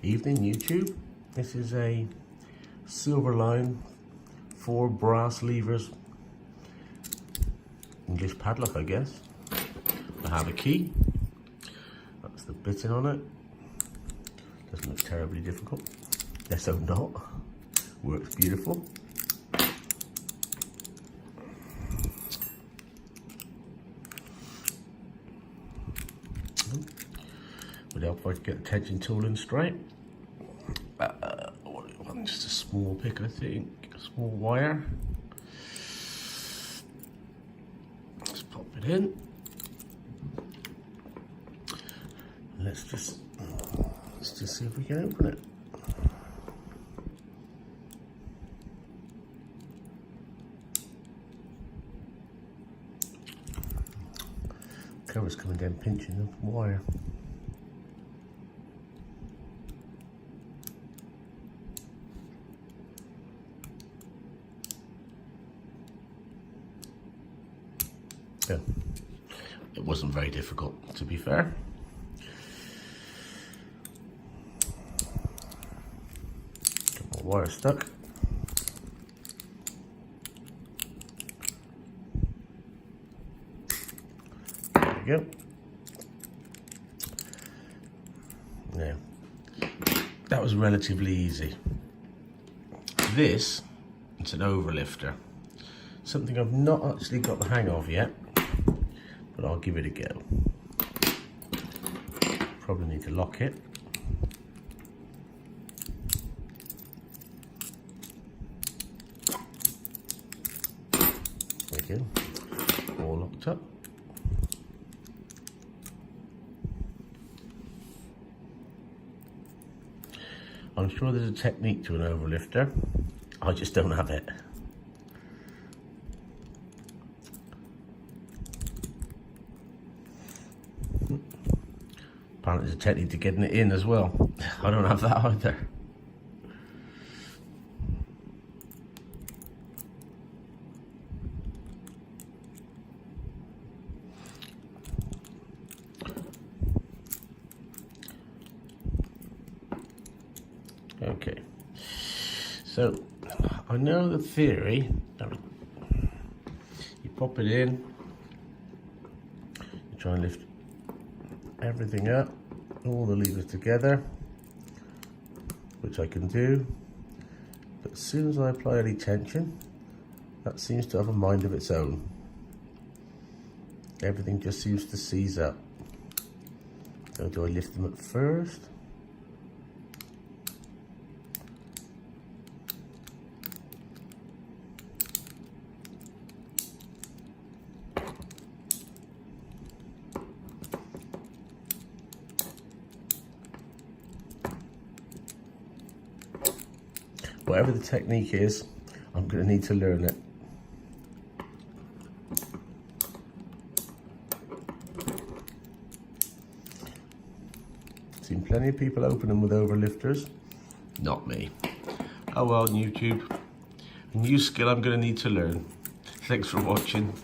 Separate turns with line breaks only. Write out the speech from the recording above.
Evening YouTube. This is a Silverline 4 brass levers English padlock, I guess. I have a key. That's the bitting on it. Doesn't look terribly difficult. Let's hope not. Works beautiful. Would help if I could get the tension tool in straight. Just a small pick, I think. A small wire. Let's pop it in. Let's just see if we can open it. Cover's coming down, pinching the wire. Yeah, it wasn't very difficult, to be fair. Got my wire stuck. There we go. Now, that was relatively easy. This, it's an overlifter. Something I've not actually got the hang of yet, but I'll give it a go. Probably need to lock it. There we go, all locked up. I'm sure there's a technique to an overlifter. I just don't have it. Apparently there's a technique to getting it in as well. I don't have that either. Okay, so I know the theory. You pop it in, you try and lift everything up, all the levers together, which I can do, but as soon as I apply any tension, that seems to have a mind of its own. Everything just seems to seize up. So do I lift them up first? Whatever the technique is, I'm going to need to learn it. Seen plenty of people open them with overlifters. Not me. Oh well, YouTube. A new skill I'm going to need to learn. Thanks for watching.